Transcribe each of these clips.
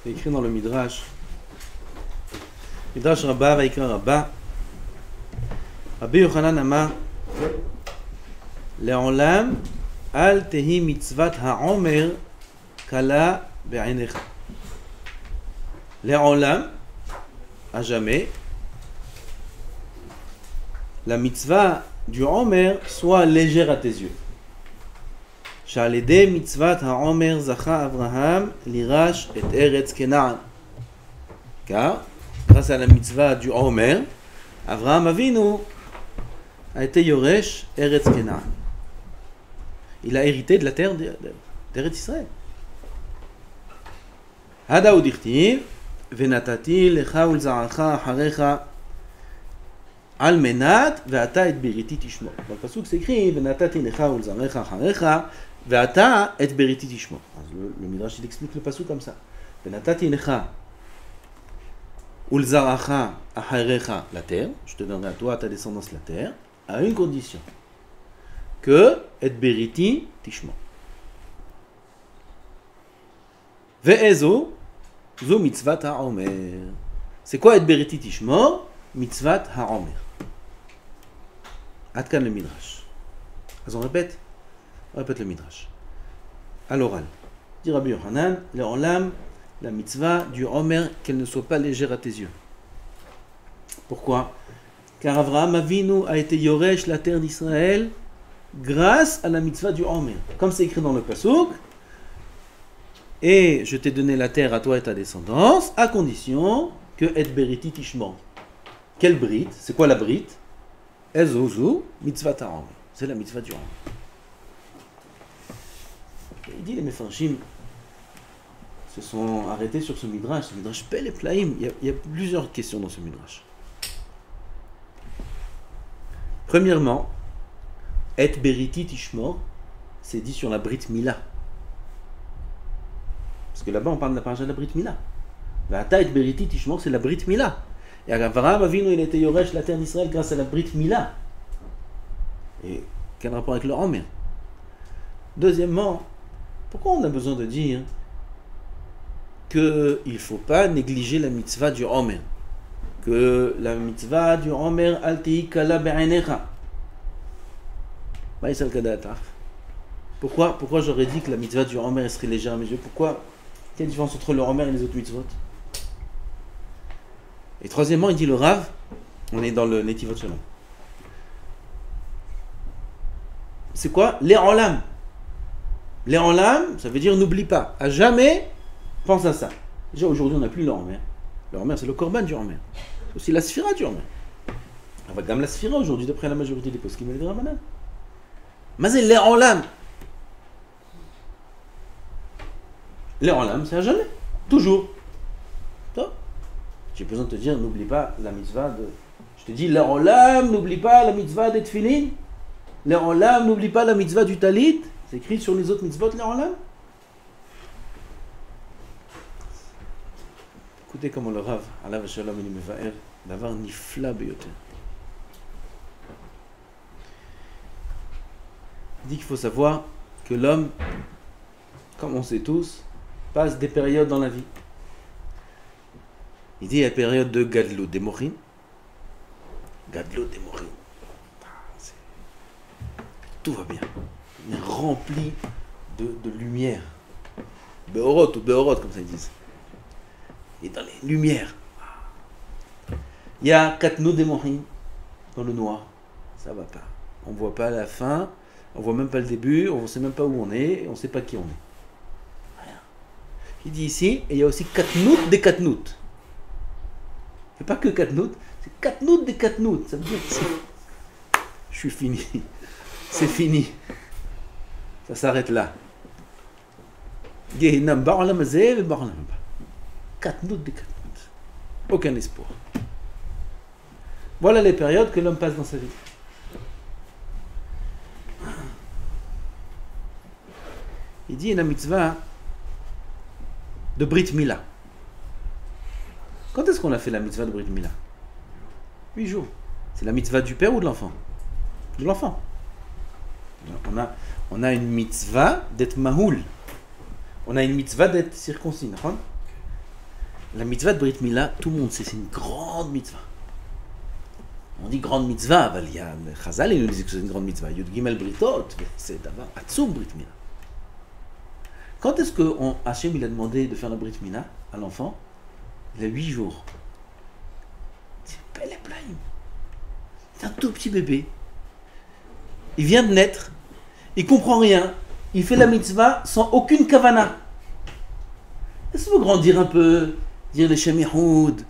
C'est écrit dans le Midrash. Midrash Rabbah, Vaikra Rabbah. Rabbi Yochanan Amar Le'olam al tehi mitzvat ha'omer kala be'ainecha. Le'olam, à jamais, la mitzvah du Omer soit légère à tes yeux. Shalede mitzvat ha'omer zacha Abraham lirash et eretz Kenaan. Car, grâce à la mitzvah du Omer, Abraham Avinu a été Yoresh Eretz Kenaan. Il a hérité de la terre d'Eretz Israël. Hada udichtiv venatati lecha ulzaracha acharecha al menat ve'ata et beriti tishmor. Dans le pasuk c'est écrit venatati lecha ulzaracha acharecha ve'ata et beriti tishmor. Le Midrash il explique le pasuk comme ça. Venatati lecha ulzaracha acharecha, la terre, je te donnerai à toi, à ta descendance la terre, à une condition, que et beriti tishmor. Ve'ezo zo mitzvat ha'omer. C'est quoi et beriti tishmor? Mitzvat ha'omer. Adkan le Midrash. On répète le Midrash. À l'oral. Dit Rabbi Yochanan, le'olam, la mitzvah du Omer, qu'elle ne soit pas légère à tes yeux. Pourquoi? Car Avraham Avinu a été Yoresh, la terre d'Israël, grâce à la mitzvah du Omer. Comme c'est écrit dans le pasuk, et je t'ai donné la terre à toi et ta descendance, à condition que et beriti tishmor. Quelle brite? C'est quoi la brite? Ezozu mitzvah ha'omer. C'est la mitzvah du Omer. Il dit les Mefarshim se sont arrêtés sur ce midrash Pel et Plaim. Il y a plusieurs questions dans ce midrash. Premièrement, et beriti tishmor, c'est dit sur la Brit Mila. Parce que là-bas on parle de la paracha de la Brit Mila. Va'ata et beriti tishmor, c'est la Brit Mila. Et Avraham Avinu il était Yoresh la terre d'Israël grâce à la Brit Mila. Et quel rapport avec le Omer? Deuxièmement, pourquoi on a besoin de dire qu'il ne faut pas négliger la mitzvah du Omer? Que la mitzvah du Omer alti kala be'ainecha. Pourquoi j'aurais dit que la mitzvah du Omer serait légère à mes yeux? Pourquoi? Quelle est la différence entre le Omer et les autres mitzvot? Et troisièmement, il dit le Rav, on est dans le Netivot Shalom. C'est quoi? Les Olam. Les Olam, ça veut dire n'oublie pas. À jamais, pense à ça. Déjà aujourd'hui, on n'a plus le Omer. Le Omer, c'est le Korban du Omer. C'est aussi la Sphira du Omer. On va gamme la Sphira aujourd'hui, d'après la majorité des poskim et des Ramanan. Mais c'est les Olam. Les Olam, c'est à jamais. Toujours. Toi? J'ai besoin de te dire, n'oublie pas la mitzvah de... Je te dis, les Olam, n'oublie pas la mitzvah des Tfilin. Les Olam, n'oublie pas la mitzvah du Talit. C'est écrit sur les autres mitzvot, les Olam. Écoutez comment le Rav, Alav Shalom, il me va d'avoir nifla beyoter. Il dit qu'il faut savoir que l'homme, comme on sait tous, passe des périodes dans la vie. Il dit il y a la période de Gadlut des Mochim. Gadlut des Mochim. Tout va bien. Il est rempli de lumière. Beorot ou Beorot, comme ça ils disent. Il est dans les lumières. Il y a Katnout des Mochim dans le noir. Ça va pas. On voit pas la fin. On voit même pas le début. On sait même pas où on est. On sait pas qui on est. Rien. Il dit ici, et il y a aussi Katnout des Katnout. C'est pas que Katnout, c'est Katnout des Katnout. Ça veut dire que je suis fini. C'est fini. Ça s'arrête là. Gehinam ba'olam hazeh ve ba'olam haba. Katnout des Katnout. Aucun espoir. Voilà les périodes que l'homme passe dans sa vie. Il dit une mitzvah de Brit Mila. Quand est-ce qu'on a fait la mitzvah de Brit Mila? 8 jours. C'est la mitzvah du père ou de l'enfant? De l'enfant. On a une mitzvah d'être mahoul. On a une mitzvah d'être circoncis. La mitzvah de Brit Mila, tout le monde sait, c'est une grande mitzvah. On dit grande mitzvah, il y a Chazal, il nous dit que c'est une grande mitzvah. Yud Gimel Britot, c'est d'abord Atzum Brit Mila. Quand est-ce que Hachem il a demandé de faire la Brit Mila à l'enfant? Il a 8 jours. C'est bel et plein. C'est un tout petit bébé. Il vient de naître. Il comprend rien. Il fait la mitzvah sans aucune kavana. Est-ce qu'il veut grandir un peu? Dire les Shem Yehoud,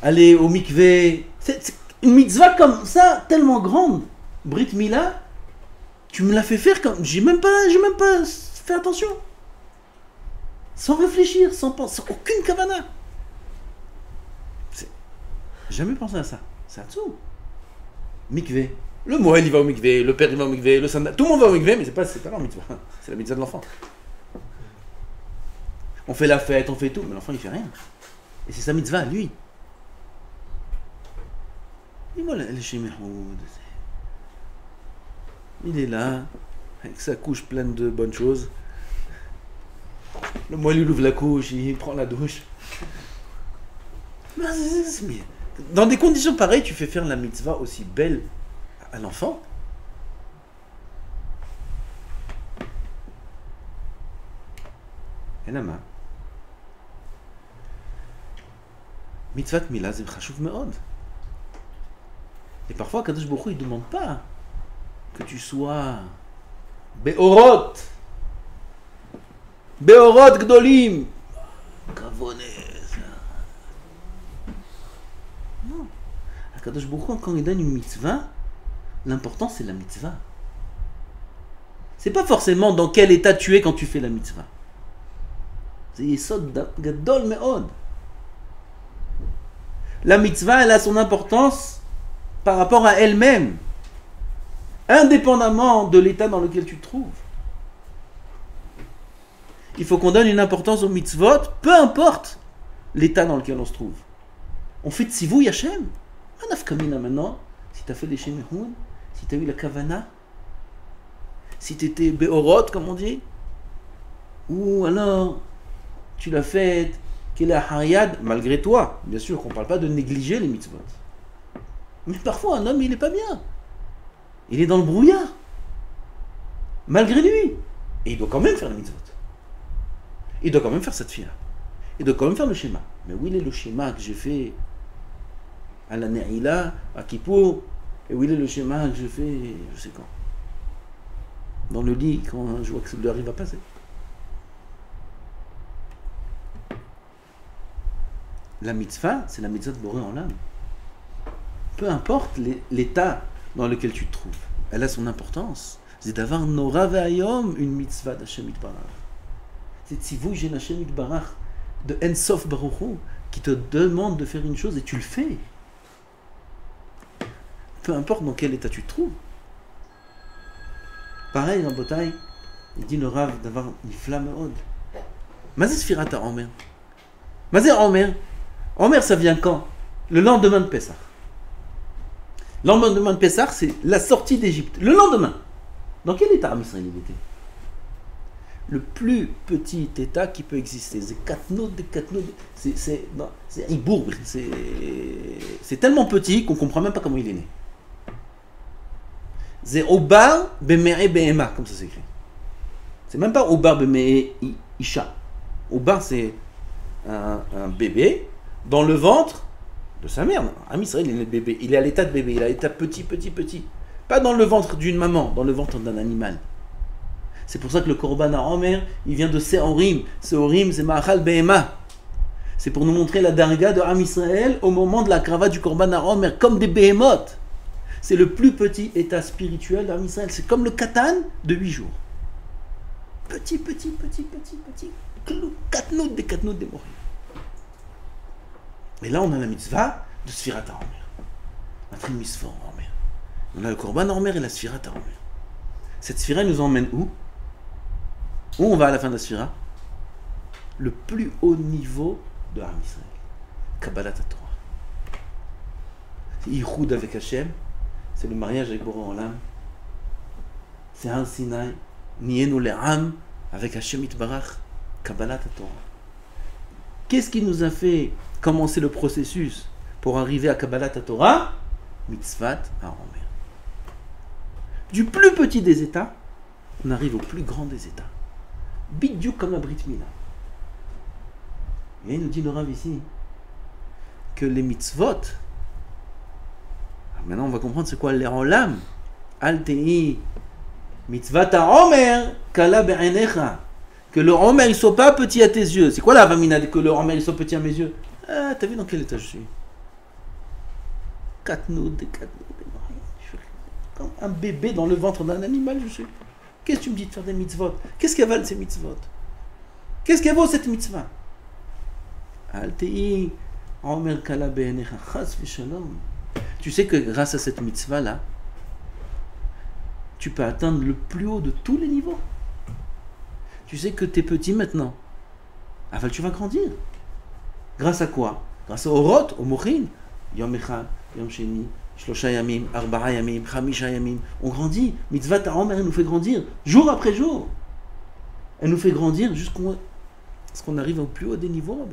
aller au mikvé. C'est une mitzvah comme ça, tellement grande. Brit Mila, tu me l'as fait faire comme. J'ai même pas fait attention. Sans réfléchir, sans penser, sans aucune kavana. J'ai jamais pensé à ça. C'est Atzum. Mikvé. Le Moël il va au mikvé, le père il va au mikvé, le Sanda. Tout le monde va au mikvé, mais c'est pas leur mitzvah. C'est la mitzvah de l'enfant. On fait la fête, on fait tout, mais l'enfant il fait rien. Et c'est sa mitzvah, lui. Et voilà, le Shem Yehoud. Il est là, avec sa couche pleine de bonnes choses. Le Moël il ouvre la couche, il prend la douche. Dans des conditions pareilles, tu fais faire la mitzvah aussi belle à l'enfant. Et la main. Mitzvah Mila, c'est chashuv me'od. Et parfois, Kadosh Baruch Hu, il ne demande pas que tu sois Be'orot Gdolim. Kavonez. Non. Kadosh Baruch Hu, quand il donne une mitzvah, l'important c'est la mitzvah. C'est pas forcément dans quel état tu es quand tu fais la mitzvah. C'est Yesod Gadol Me'od. La mitzvah, elle a son importance par rapport à elle-même, indépendamment de l'état dans lequel tu te trouves. Il faut qu'on donne une importance aux mitzvot, peu importe l'état dans lequel on se trouve. On fait tzivouy Hashem. Manaf kamina maintenant, si tu as fait des Shem Yehoud, si tu as eu la kavana, si tu étais be'orot, comme on dit, ou alors tu l'as fait qu'il a haryad, malgré toi. Bien sûr qu'on ne parle pas de négliger les mitzvot. Mais parfois un homme il n'est pas bien. Il est dans le brouillard. Malgré lui. Et il doit quand même faire les mitzvot. Il doit quand même faire cette fila. Il doit quand même faire le schéma. Mais où il est le schéma que j'ai fait à la Ne'ila, à Kippour, et où il est le schéma que j'ai fait, je sais quand. Dans le lit, quand je vois que ça lui arrive à passer. La mitzvah, c'est la mitzvah de Boré en l'âme. Peu importe l'état dans lequel tu te trouves, elle a son importance. C'est d'avoir Nora ve'ayom, une mitzvah d'Hashem Yitbarach. C'est tzivouy gen Hashem Yitbarach, de Ensof Baruch Hu, qui te demande de faire une chose et tu le fais. Peu importe dans quel état tu te trouves. Pareil, dans Botaï, il dit le Rav d'avoir une flamme haute. Mazé Sfirat HaOmer. Mazé Omer. Omer, ça vient quand? Le lendemain de Pessah. Le lendemain de Pessah, c'est la sortie d'Égypte. Le lendemain. Dans quel état Israël il était? Le plus petit état qui peut exister. C'est Katnoud, c'est Ibourg. C'est tellement petit qu'on ne comprend même pas comment il est né. C'est Obar Beme'e Behema, comme ça s'écrit. C'est même pas Obar Beme'e Isha. Obar, c'est un bébé dans le ventre de sa mère. Am Israël, il est bébé. Il est à l'état de bébé. Il est à l'état petit. Pas dans le ventre d'une maman, dans le ventre d'un animal. C'est pour ça que le Korban HaOmer, il vient de Seorim. Seorim, c'est Ma'achal Behema. C'est pour nous montrer la darga de Am Israël au moment de la krava du Korban HaOmer, comme des behemoths. C'est le plus petit état spirituel d'Am Israël. C'est comme le katan de 8 jours. Petit. Katnout des morim. Et là, on a la mitzvah de Sfirat HaOmer. On a pris une mitzvah en Omer. On a le Korban HaOmer et la Sfirat HaOmer. Cette Sfira nous emmène où? Où on va à la fin de la Sfira? Le plus haut niveau de Am Israël. Kabbalat HaTorah. C'est Yichud avec Hashem. C'est le mariage avec Boré Olam. C'est Har Sinai. Niyenu le'am avec Hashem Yitbarach. Kabbalat HaTorah. Qu'est-ce qui nous a fait commencer le processus pour arriver à Kabbalat Torah? Mitzvat HaOmer. Du plus petit des états, on arrive au plus grand des états. Bidiouk comme la Brit Mila. Et il nous dit le Rav ici que les mitzvot, maintenant on va comprendre c'est quoi l'Olam. Al-Te'i mitzvat HaOmer kala be'enecha. Que le Omer il soit pas petit à tes yeux. C'est quoi la Vamina que le Omer il soit petit à mes yeux? Ah, t'as vu dans quel état je suis? Katnoud, comme un bébé dans le ventre d'un animal, je suis. Qu'est-ce que tu me dis de faire des mitzvot? Qu'est-ce qu'elles valent ces mitzvot? Qu'est-ce qu'elle vaut cette mitzvah? Al-Te'i Omer kala be'enecha chas v'shalom. Tu sais que grâce à cette mitzvah là, tu peux atteindre le plus haut de tous les niveaux. Tu sais que tu es petit maintenant. Tu vas grandir. Grâce à quoi? Grâce au Orot, au Mochin. Yom Echad, Yom Sheni, Shlosha Yamim, Arba'a Yamim, Chamisha Yamim. On grandit. Mitzvat HaOmer, elle nous fait grandir jour après jour. Elle nous fait grandir jusqu'à ce qu'on arrive au plus haut des niveaux.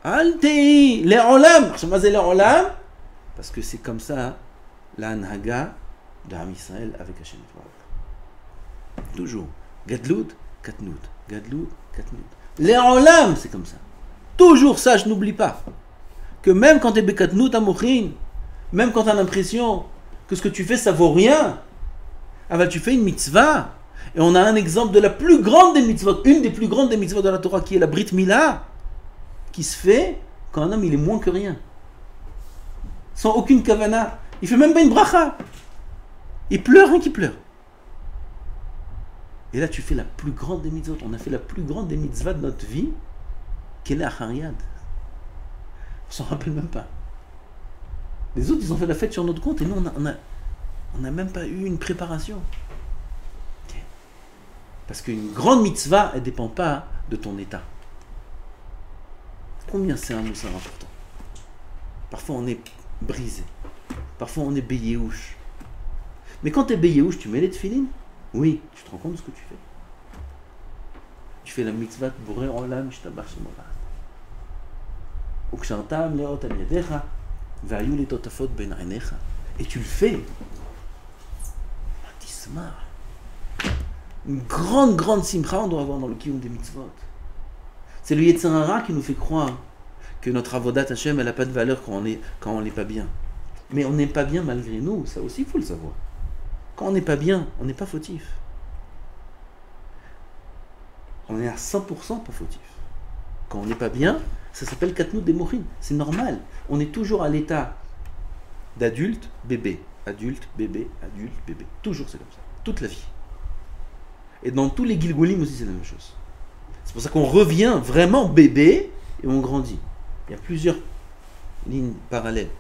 Al-Te'i, les Olam. Les Olam. Parce que c'est comme ça la Anhaga de Am Israël avec Hashem. Toujours. Gadlout, Katnout. Gadlout, Katnout. Les Olam, c'est comme ça. Toujours ça, je n'oublie pas. Que même quand tu es Bekatnout à Mochin, même quand tu as l'impression que ce que tu fais, ça vaut rien, tu fais une mitzvah. Et on a un exemple de la plus grande des mitzvot, une des plus grandes des mitzvot de la Torah, qui est la Brit Mila, qui se fait quand un homme il est moins que rien. Sans aucune kavana. Il fait même pas une bracha. Il pleure, rien qu'il pleure. Et là, tu fais la plus grande des mitzvot. On a fait la plus grande des mitzvahs de notre vie, qui est la Hariyad. On s'en rappelle même pas. Les autres, ils ont fait la fête sur notre compte et nous, on n'a même pas eu une préparation. Okay. Parce qu'une grande mitzvah, elle ne dépend pas de ton état. Combien c'est un moussard important? Parfois, on est brisé. Parfois, on est béyéouche. Mais quand tu es béyéouche, tu mets les tefilines? Oui, tu te rends compte de ce que tu fais. Tu fais la mitzvah Boré Olam Shtabach Shemolad. Ukshartam leot al yadecha ve'ayu litotafot ben einecha. Et tu le fais. Tisma. Une grande simcha on doit avoir dans le kiyum des mitzvot. C'est le Yetzer Hara qui nous fait croire que notre avodat Hashem elle n'a pas de valeur quand on n'est pas bien. Mais on n'est pas bien malgré nous, ça aussi il faut le savoir. Quand on n'est pas bien, on n'est pas fautif. On est à 100% pas fautif. Quand on n'est pas bien, ça s'appelle Katnout des Mochin. C'est normal. On est toujours à l'état d'adulte, bébé. Adulte, bébé, adulte, bébé. Toujours c'est comme ça. Toute la vie. Et dans tous les Gilgulim aussi c'est la même chose. C'est pour ça qu'on revient vraiment bébé et on grandit. Il y a plusieurs lignes parallèles.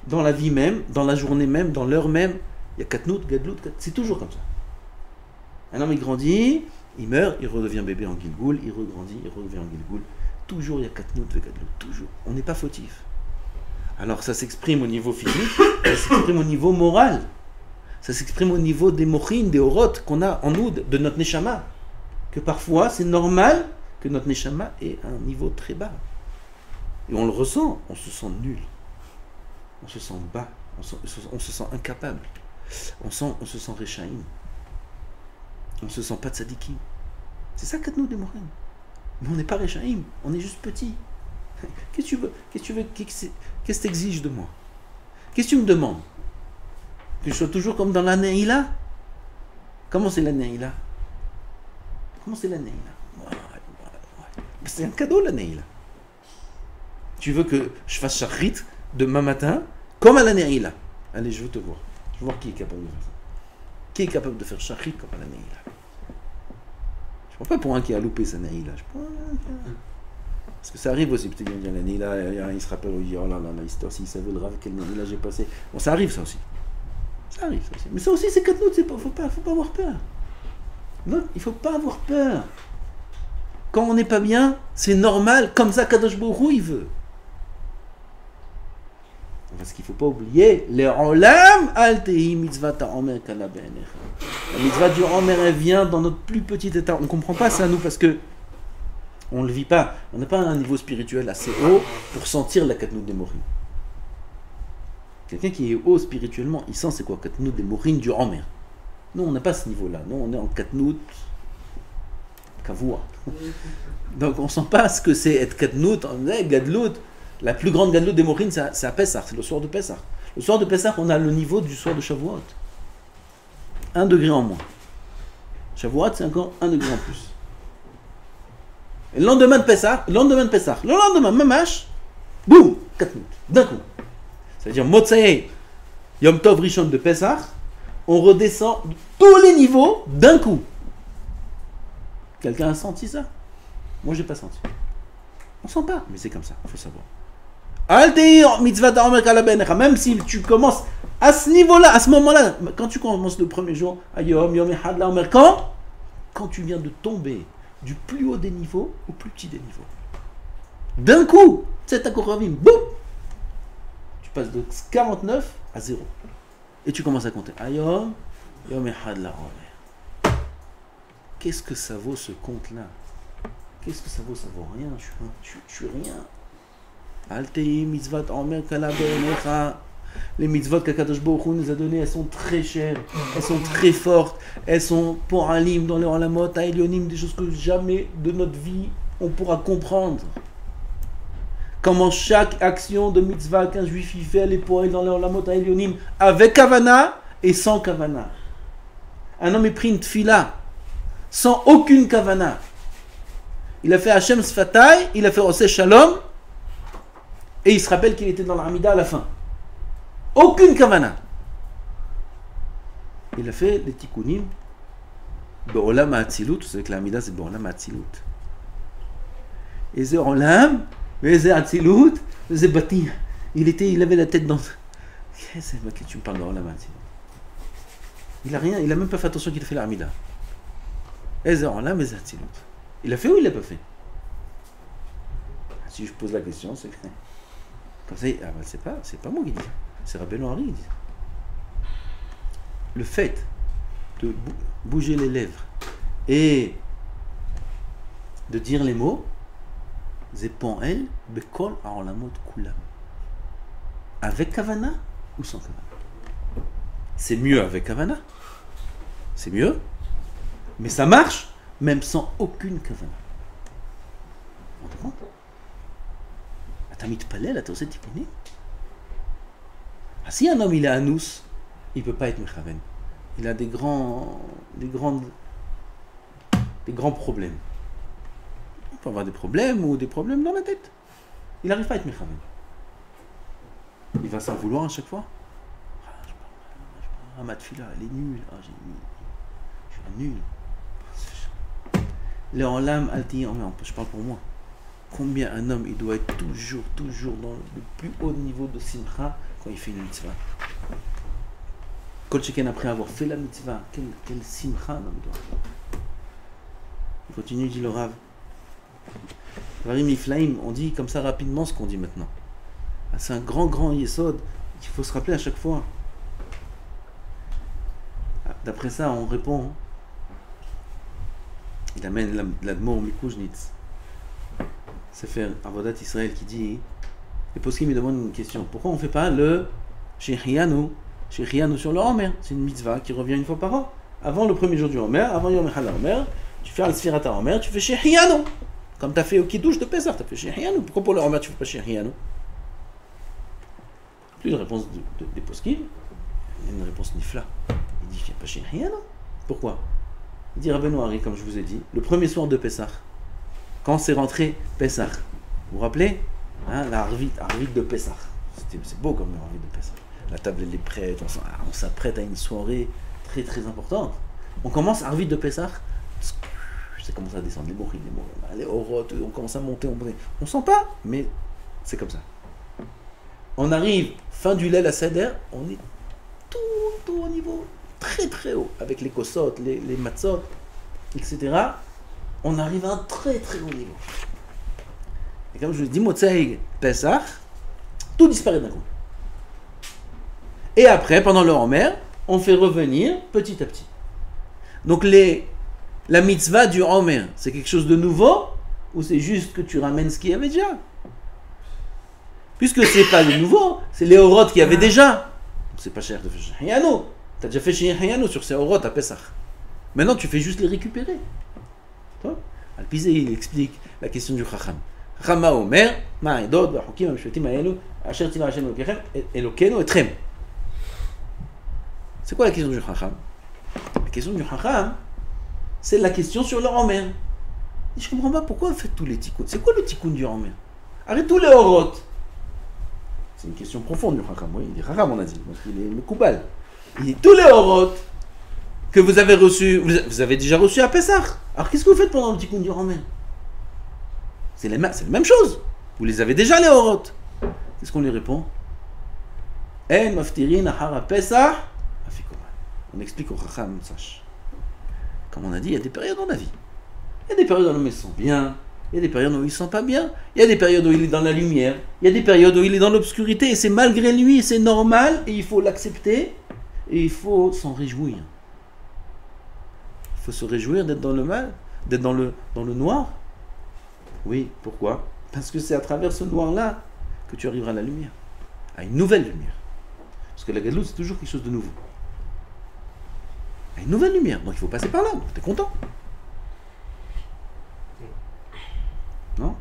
Dans la vie même, dans la journée même, dans l'heure même, il y a Katnout, Gadlout, c'est toujours comme ça. Un homme il grandit, il meurt, il redevient bébé en Gilgoul, il regrandit, il redevient en Gilgoul. Toujours il y a Katnout, Gadlout, toujours. On n'est pas fautif. Alors ça s'exprime au niveau physique, ça s'exprime au niveau moral, ça s'exprime au niveau des mochin, des orot qu'on a en nous, de notre neshama. Que parfois c'est normal que notre neshama ait un niveau très bas. Et on le ressent, on se sent nul. On se sent bas, on se sent incapable, on se sent rechaïm, on se sent pas tzadikim. C'est ça Katnout des Mochin. Mais on n'est pas rechaïm, on est juste petit. Qu'est-ce que tu veux, qu'est-ce que tu exiges de moi? Qu'est-ce que tu me demandes? Que je sois toujours comme dans la Neila? Comment c'est la Neila? Comment c'est la Neila? C'est un cadeau la Neila. Tu veux que je fasse shachrit demain matin, comme à la Neila? Allez, je veux te voir. Je veux voir qui est capable de faire ça. Qui est capable de faire shachrit comme à la Neila? Je ne prends pas pour un qui a loupé sa Neila. Parce que ça arrive aussi, peut-être qu'il y a la Neila, il se rappelle, il dit, oh là là, l'histoire, s'il savait le rave, quelle Neila j'ai passé. Bon, ça arrive ça aussi. Ça arrive ça aussi. Mais ça aussi, c'est Katnout, il ne faut pas avoir peur. Non, il ne faut pas avoir peur. Quand on n'est pas bien, c'est normal, comme ça Kadosh Baruch Hu, il veut. Parce qu'il ne faut pas oublier, les olam altehi mitzvah ta'omer kala be'enecha. La mitzvah du omer, elle vient dans notre plus petit état. On ne comprend pas ça, nous, parce que on ne le vit pas. On n'a pas un niveau spirituel assez haut pour sentir la katnout des morim. Quelqu'un qui est haut spirituellement, il sent c'est quoi katnout des morim du omer. Nous, on n'a pas ce niveau-là. Nous, on est en katnout kavua. Donc, on ne sent pas ce que c'est être katnout, gadlout. La plus grande gadlout des morim, c'est à Pessah, c'est le soir de Pessah. Le soir de Pessah, on a le niveau du soir de Shavuot. 1 degré en moins. Shavuot, c'est encore 1 degré en plus. Et le lendemain de Pessah, le lendemain, mamash, boum, katnout, d'un coup. C'est-à-dire, Motsei, Yom Tov Rishon de Pessah, on redescend tous les niveaux d'un coup. Quelqu'un a senti ça? Moi, j'ai pas senti. On sent pas, mais c'est comme ça, il faut savoir. Alteir mitzvah ta'omer kala be'enecha. Même si tu commences à ce niveau-là, à ce moment-là, quand tu commences le premier jour, ayom, yom echad la omer, quand tu viens de tomber du plus haut des niveaux au plus petit des niveaux. D'un coup, c'est ta koravim, boum, tu passes de 49 à 0. Et tu commences à compter. Ayom, yom echad la omer. Qu'est-ce que ça vaut ce compte-là? Qu'est-ce que ça vaut? Ça vaut rien. Je suis rien. Altei mitzvot omer kala be'enecha. Les mitzvot qu'Akadosh Baruch Hu nous a données, elles sont très chères, elles sont très fortes, elles sont pour alim dans les olamot, ailionim, des choses que jamais de notre vie on pourra comprendre. Comment chaque action de mitzvah qu'un juif y fait, elle est pour elle dans les olamot, ailionim, avec kavana et sans kavana. Un homme est pris une tfila sans aucune kavana. Il a fait Hashem Sfatay, il a fait Oseh Shalom, et il se rappelle qu'il était dans l'Amida à la fin. Aucune kavana. Il a fait les tikkunim Be'olam ha'atzilut. Vous savez que l'Amida c'est Be'olam ha'atzilut. Et c'est Olam, mais c'est Atzilut, c'est Bati. Il avait la tête dans. Qu'est-ce que tu me parles Be'olam ha'atzilut? Il a rien, il a même pas fait attention qu'il a fait l'Amida. Et c'est Olam, et c'est Atzilut. Il a fait ou il l'a pas fait? Si je pose la question, c'est comme ça. Ah ben c'est pas moi qui dis. C'est Rabbeinu Henri qui dit. Le fait de bouger les lèvres et de dire les mots, Zepon el bekol ha'olamot kulam. Avec kavana ou sans kavana? C'est mieux avec kavana. C'est mieux. Mais ça marche même sans aucune kavana. Vous vous rendez compte? T'as mis de palais là, t'as osé t'y. Si un homme il est anous, il ne peut pas être mechaven. Il a des grands problèmes. Il peut avoir des problèmes ou des problèmes dans la tête. Il n'arrive pas à être mechaven. Il va s'en vouloir à chaque fois. Ah, ma tfila, elle est nulle. Ah, je suis nul. Le olam alti, je parle pour moi. Combien un homme il doit être toujours dans le plus haut niveau de simcha quand il fait une mitzvah. Kol sheken après avoir fait la mitzvah, quel simcha l'homme doit avoir. Il continue, dit le Rav. Varim Iflaim, on dit comme ça rapidement ce qu'on dit maintenant. C'est un grand yesod qu'il faut se rappeler à chaque fois. D'après ça, on répond. Il amène l'admor Mikujnitz. C'est fait Avodat Israël qui dit. Les poskim me demandent une question. Pourquoi on ne fait pas le Shechianu sur le Homer? C'est une mitzvah qui revient une fois par an. Avant le premier jour du Homer, avant Yom Echad Homer, tu fais Al-Sfirata Homer, tu fais Shechianu. Comme tu as fait au Kiddush de Pesach, tu as fait Shechianu. Pourquoi pour le Homer tu ne fais pas Shechianu? Plus de réponse des poskim. Il y a une réponse nifla. Il dit qu'il n'y a pas Shechianu. Pourquoi? Il dit Rabbeinu Henri, comme je vous ai dit, le premier soir de Pesach, quand c'est rentré Pesach, vous vous rappelez? La Arvit de Pesach. C'est beau comme la Arvit de Pesach. La table elle est prête, on s'apprête à une soirée très très importante. On commence Arvit de Pesach, ça commence à descendre, les mochis, les orot, on commence à monter, on sent pas, mais c'est comme ça. On arrive, fin du lait, la seder, on est tout au niveau, très très haut, avec les kosot, les matzot, etc. On arrive à un très très haut niveau. Et comme je vous dis, Motzei Pesach, tout disparaît d'un coup. Et après, pendant le Homer, on fait revenir petit à petit. Donc la mitzvah du Homer, c'est quelque chose de nouveau ou c'est juste que tu ramènes ce qu'il y avait déjà? Puisque c'est pas le nouveau, c'est les orotes qu'il y avait déjà. C'est pas cher de faire Shehiyano. Tu as déjà fait Shehiyano sur ces orotes à Pessah. Maintenant, tu fais juste les récupérer. Al-Pizé, il explique la question du Chacham. Chacham Omer, Ma'idod, Vachukim, Amishvetim, Ma'elu, Asher Tiva Hashem Elokenu, Etrem. C'est quoi la question du Chacham? La question du Chacham, c'est la question sur le Homer. Je ne comprends pas pourquoi vous faites tous les tikkuns. C'est quoi le tikkun du Homer? Arrête tous les orotes. C'est une question profonde du Chacham. Oui, il dit Chacham, on a dit. Donc il est le Koubal. Il dit tous les orotes que vous avez reçus, vous avez déjà reçus à Pessah. Alors qu'est-ce que vous faites pendant le tikkun du Homer? C'est la même chose. Vous les avez déjà, les orotes. Qu'est-ce qu'on lui répond? En maftirin ahara Pessah afikoman. On explique au Chacham, sache. Comme on a dit, il y a des périodes dans la vie. Il y a des périodes où l'homme se sent bien. Il y a des périodes où il ne se sent pas bien. Il y a des périodes où il est dans la lumière. Il y a des périodes où il est dans l'obscurité. Et c'est malgré lui, c'est normal. Et il faut l'accepter. Et il faut s'en réjouir. Il faut se réjouir d'être dans le mal, d'être dans le noir. Oui, pourquoi? Parce que c'est à travers ce noir-là que tu arriveras à la lumière. À une nouvelle lumière. Parce que la Gadlout, c'est toujours quelque chose de nouveau. À une nouvelle lumière. Donc il faut passer par là. Tu es content? Non?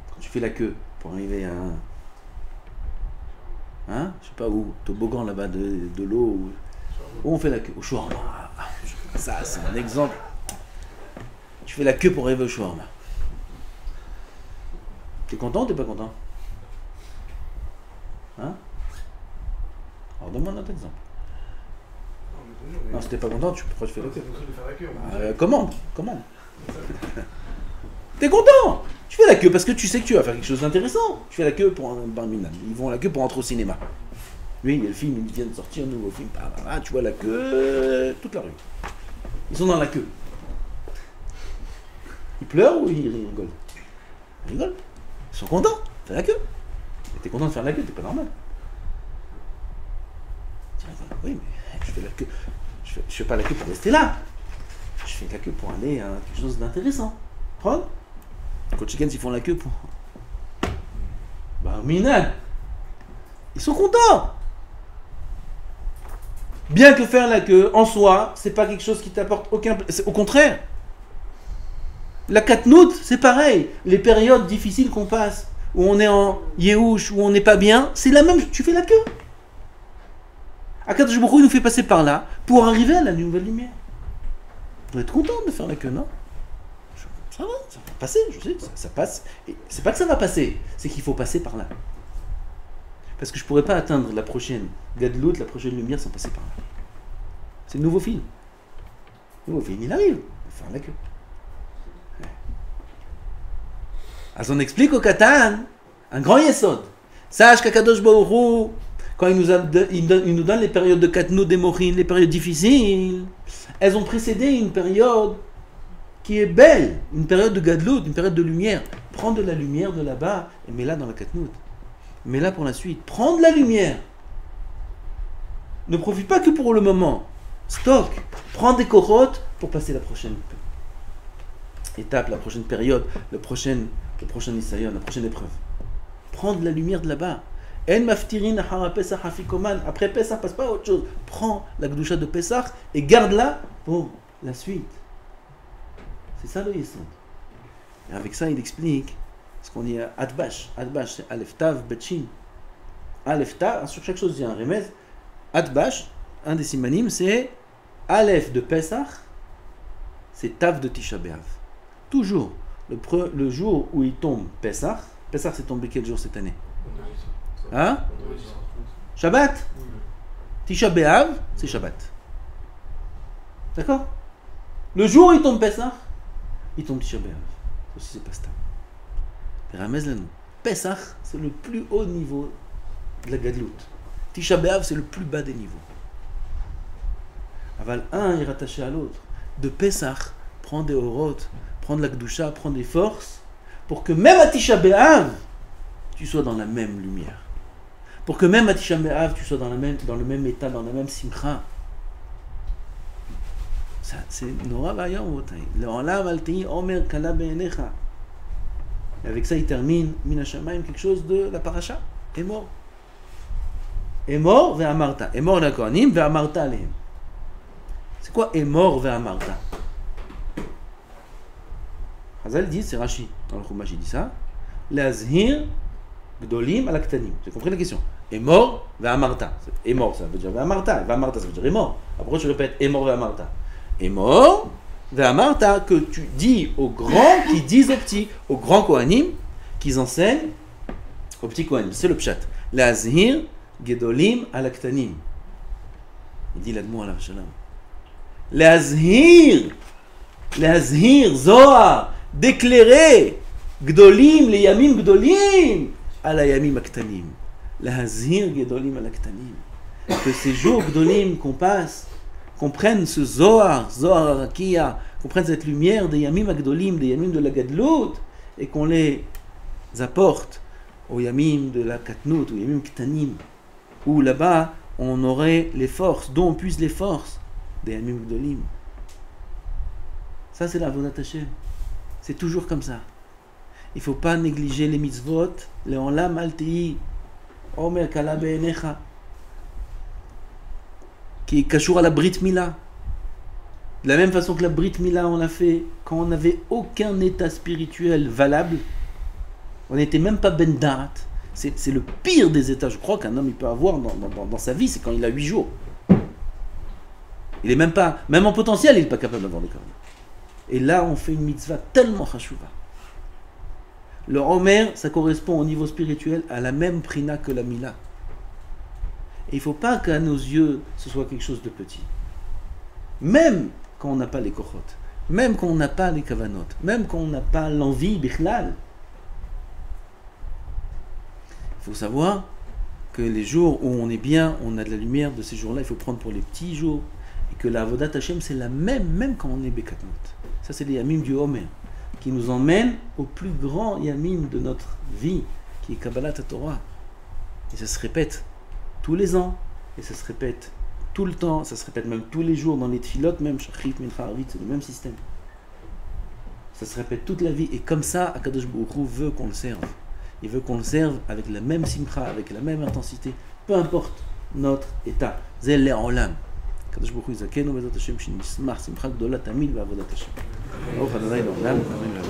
Quand tu fais la queue pour arriver à un... Hein? Je sais pas où, toboggan là-bas de l'eau. Où on fait la queue? Au shawarma. Ça, c'est un exemple. Tu fais la queue pour arriver au shawarma. T'es content ou t'es pas content? Hein? Alors donne-moi un autre exemple. Non, si t'es pas content, pourquoi tu fais la queue? Commande. T'es content? Tu fais la queue parce que tu sais que tu vas faire quelque chose d'intéressant. Tu fais la queue pour un barminan. Ils vont la queue pour entrer au cinéma. Lui, il y a le film, il vient de sortir un nouveau film. Tu vois la queue, toute la rue. Ils sont dans la queue. Ils pleurent ou ils rigolent? Ils rigolent. Ils sont contents. Fais la queue. Et t'es content de faire la queue, t'es pas normal. Oui, mais je fais la queue. Je fais pas la queue pour rester là. Je fais la queue pour aller à quelque chose d'intéressant. Prends. Quand chickens ils font la queue pour. Bah, minal. Ils sont contents. Bien que faire la queue en soi, c'est pas quelque chose qui t'apporte aucun. Au contraire. La katnout, c'est pareil. Les périodes difficiles qu'on passe, où on est en yéhouch, où on n'est pas bien, c'est la même. Tu fais la queue. Akadosh Baruch Hu, il nous fait passer par là pour arriver à la nouvelle lumière. On doit être content de faire la queue, non? Ça va passer, je sais, ça passe. Et c'est pas que ça va passer, c'est qu'il faut passer par là. Parce que je pourrais pas atteindre la prochaine Gadlout, la prochaine lumière sans passer par là. C'est le nouveau film. Le nouveau film, il arrive. Il faut faire la queue. Ouais. Alors on explique au Katan un grand yesod. Sache qu'Akadosh Baruch Hu, quand il nous donne les périodes de Katnout, des Mochim, les périodes difficiles, elles ont précédé une période qui est belle, une période de Gadlout, une période de lumière. Prends de la lumière de là-bas et mets-la dans la Katnout. Mets-la pour la suite. Prends de la lumière. Ne profite pas que pour le moment. Stocke. Prends des corottes pour passer la prochaine étape, la prochaine période, le prochain Nisayon, la prochaine épreuve. Prends de la lumière de là-bas. En maftirin ahara Pesach afikoman. Après Pesach, passe pas à autre chose. Prends la Gdusha de Pesach et garde-la pour la suite. C'est ça le Yesod. Et avec ça, il explique ce qu'on dit à Adbash. Adbash, c'est Aleph Tav, Betchin. Aleph Tav, sur chaque chose, il y a un remède. Adbash, un des simanim, c'est Aleph de Pesach, c'est Tav de Tisha B'Av. Toujours, le jour où il tombe Pesach, Pesach c'est tombé quel jour cette année? Hein? Shabbat? Tisha B'Av, c'est Shabbat. D'accord? Le jour où il tombe Pesach, il tombe Tisha B'Av. Ça aussi c'est pas stable. Ramez Lanou. Pesach, c'est le plus haut niveau de la Gadlout. Tisha B'Av, c'est le plus bas des niveaux. Aval, un est rattaché à l'autre. De Pesach, prends des orot, prends de la Gdusha, prends des forces, pour que même à Tisha B'Av, tu sois dans la même lumière. Pour que même à Tisha B'Av, tu sois dans le même état, dans la même simcha. Ça, c'est Nora Vayom, Le'olam al tehi omer kala be'enecha. Et avec ça, il termine Min HaShamayim, quelque chose de la paracha. Emor. Emor ve'amarta. Emor la kohanim ve'amarta alehem. C'est quoi Emor ve'amarta? Chazal dit, c'est Rashi, dans le Chumash, il dit ça. L'azhir gdolim al aktanim. J'ai compris la question. Emor ve'amarta. Emor, ça veut dire ve'amarta. Ve'amarta, ça veut dire Emor. Après, je répète Emor ve'amarta. Emor ve'amarta, que tu dis aux grands qui disent aux petits, aux grands kohanim, qu'ils enseignent aux petits kohanim. C'est le pshat. L'azhir gdolim al aktanim. Il dit l'admon alav shalom. L'azhir Zohar, d'éclairer Gdolim, les Yamim Gdolim, à la Yamim Aktanim. L'Azhir Gdolim à l'Aktanim. Que ces jours Gdolim qu'on passe, qu'on prenne ce Zohar Arakia, qu'on prenne cette lumière des Yamim Gdolim, des Yamim de la Gadlout, et qu'on les apporte aux Yamim de la Katnout, aux Yamim Ktanim, où là-bas on aurait les forces, dont on puise les forces des Yamim Gdolim. Ça, c'est la Avodat Hashem. C'est toujours comme ça. Il ne faut pas négliger les mitzvot, les olam al tehi, omer kala be'enecha, qui est kashour à la Brit Mila. De la même façon que la Brit Mila, on l'a fait quand on n'avait aucun état spirituel valable. On n'était même pas ben darat. C'est le pire des états, je crois, qu'un homme il peut avoir dans sa vie, c'est quand il a 8 jours. Il est même pas, même en potentiel, il n'est pas capable d'avoir des cordes. Et là, on fait une mitzvah tellement chashuva. Le Omer, ça correspond au niveau spirituel à la même prina que la Mila. Et il ne faut pas qu'à nos yeux, ce soit quelque chose de petit. Même quand on n'a pas les kochot, même quand on n'a pas les kavanot, même quand on n'a pas l'envie, bichlal. Il faut savoir que les jours où on est bien, on a de la lumière, de ces jours-là, il faut prendre pour les petits jours. Et que la Avodat Hashem, c'est la même quand on est bekatnot. Ça, c'est les Yamim du Homer, qui nous emmènent au plus grand Yamim de notre vie, qui est Kabbalat Torah. Et ça se répète tous les ans, et ça se répète tout le temps, ça se répète même tous les jours dans les tfilot, même Shachrit, Mincha, Arvit, c'est le même système. Ça se répète toute la vie, et comme ça, Akadosh Baruch Hu veut qu'on le serve. Il veut qu'on le serve avec la même simcha, avec la même intensité, peu importe notre état. Zel le'olam. הקדוש ברוך הוא יזכנו בעזרת השם שנשמח שמחה גדולה תמיד בעבודת השם. ברוך ה' לעולם, אמן ואמן.